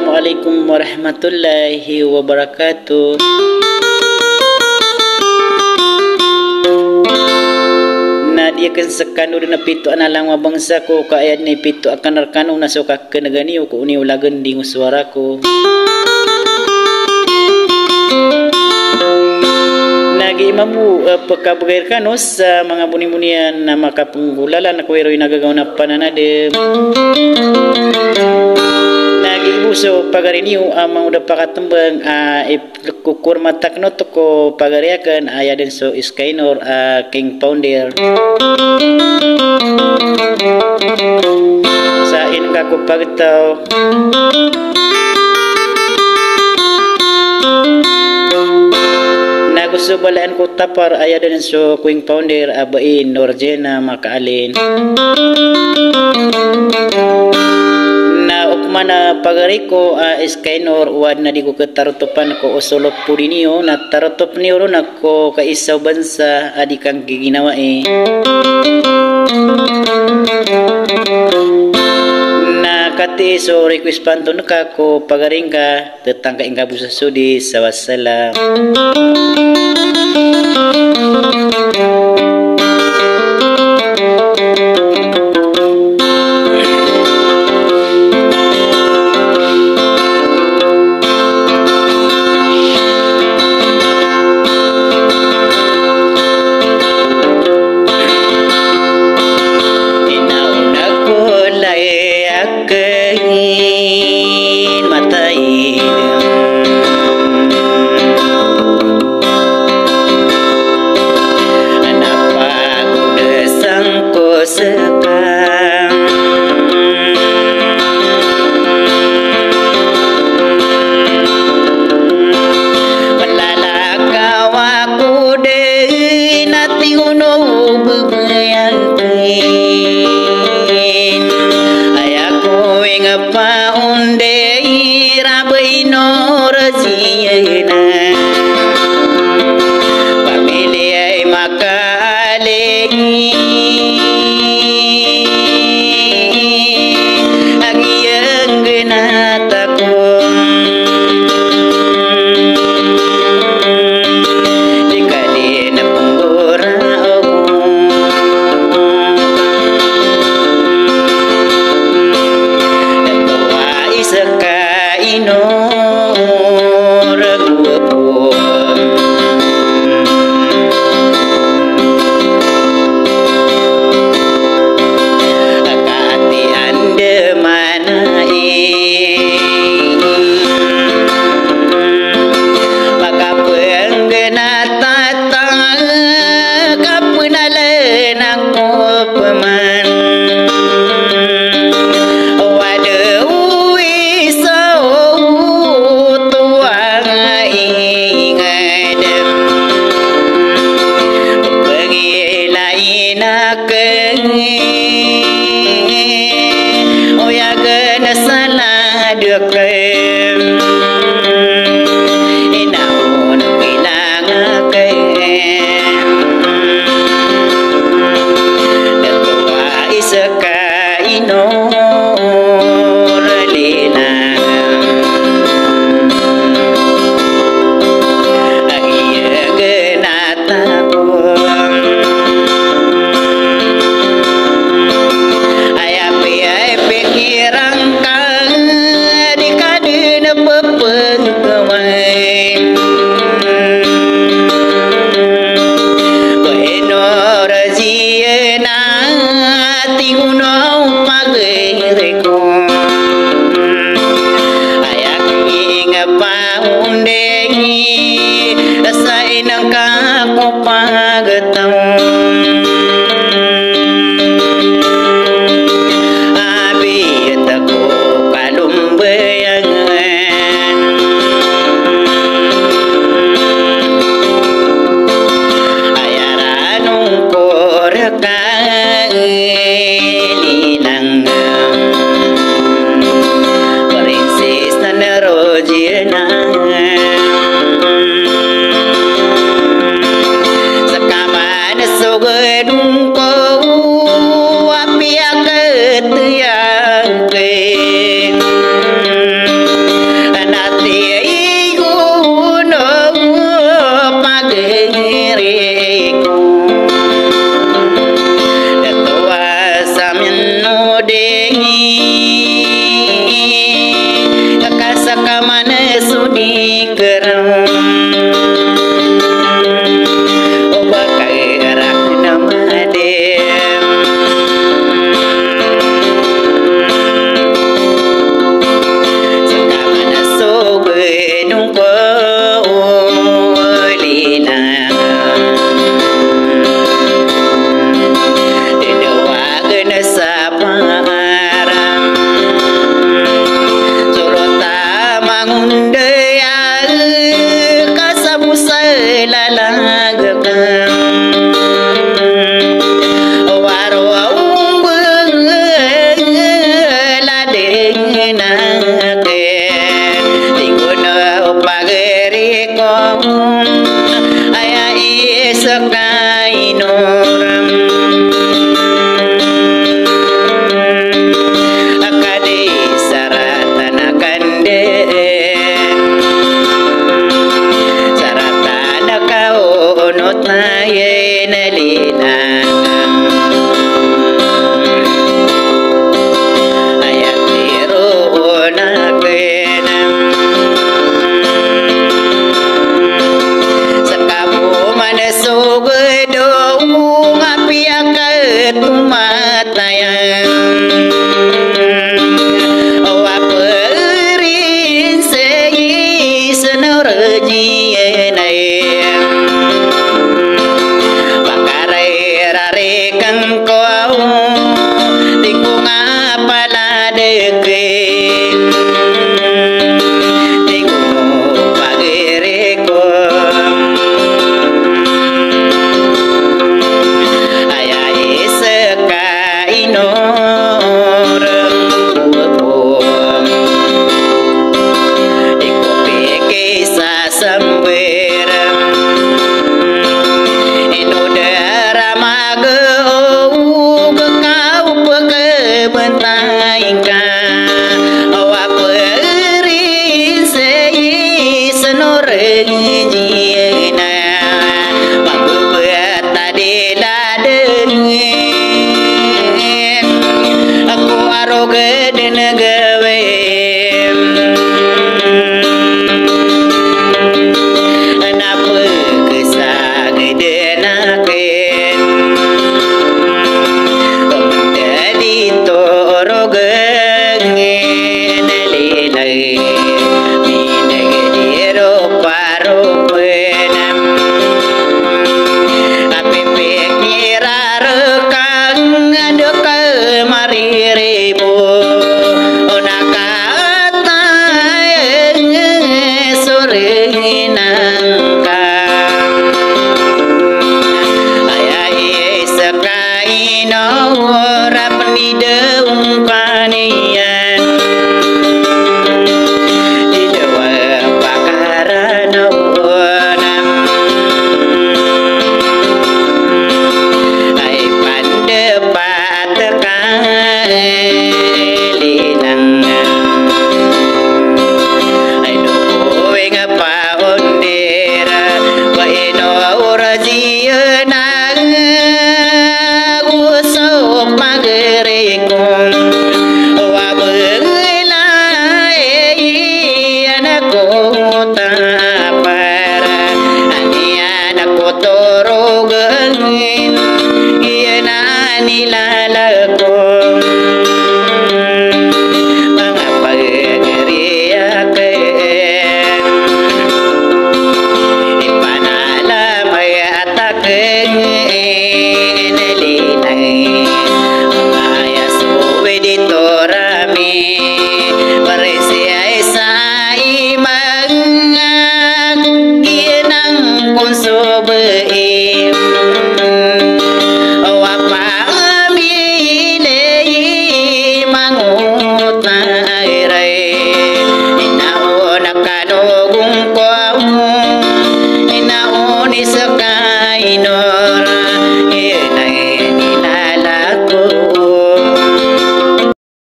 Assalamualaikum warahmatullahi wabarakatuh. Nadia kan sekanu dina pitu analang wa bangsa ko ka ayat ni pitu akan rekanu nasoka ke negani ko uni ulagan di suaraku. Nagi imamu pekabair kanus mga buni-bunian na makapenggulalan ako ero inagagaw na pananade. Nagi ibuso pagariniu amang udah pakatembang kukur matak noto ko pagariakan ayaden so iskainor king pounder. Sa in kako pagtaw. Gusto balaan ko tapar ayadan so kuing pounder abain Norjena makaalin na ukmana pagariko iskainor wad na di ko katarutopan ko usolop pudiniyo na tarutop niyo ron ako kaisaw bansa adikang giginawa na kati so request panton ka ko pagaring ka tetangka ingka busa sudi sawassalam. Lilang dengi kasaka mana sudi kerang obakai rak nama dem sakamana sobe nungko lina dewa gena saparam surota mangundaya kasamu selalagakam waro umbeng ladenake tinguna pageriko aya isakainoram akade saratana kande saratana kau notnaye nalina ayat tiru nakenam sakamu mana sugedo ngapi akat matayang waperin sei senorji enayang bakarai rare kangkau tikung apala deke tikung pagereko ayai sekainor ikupike sasamberam inudara mageu kau pekebentaika waperin sei senorjiena mambuat tadiladen aku arogeden gawe napa kesagedenaken menjadi torogenge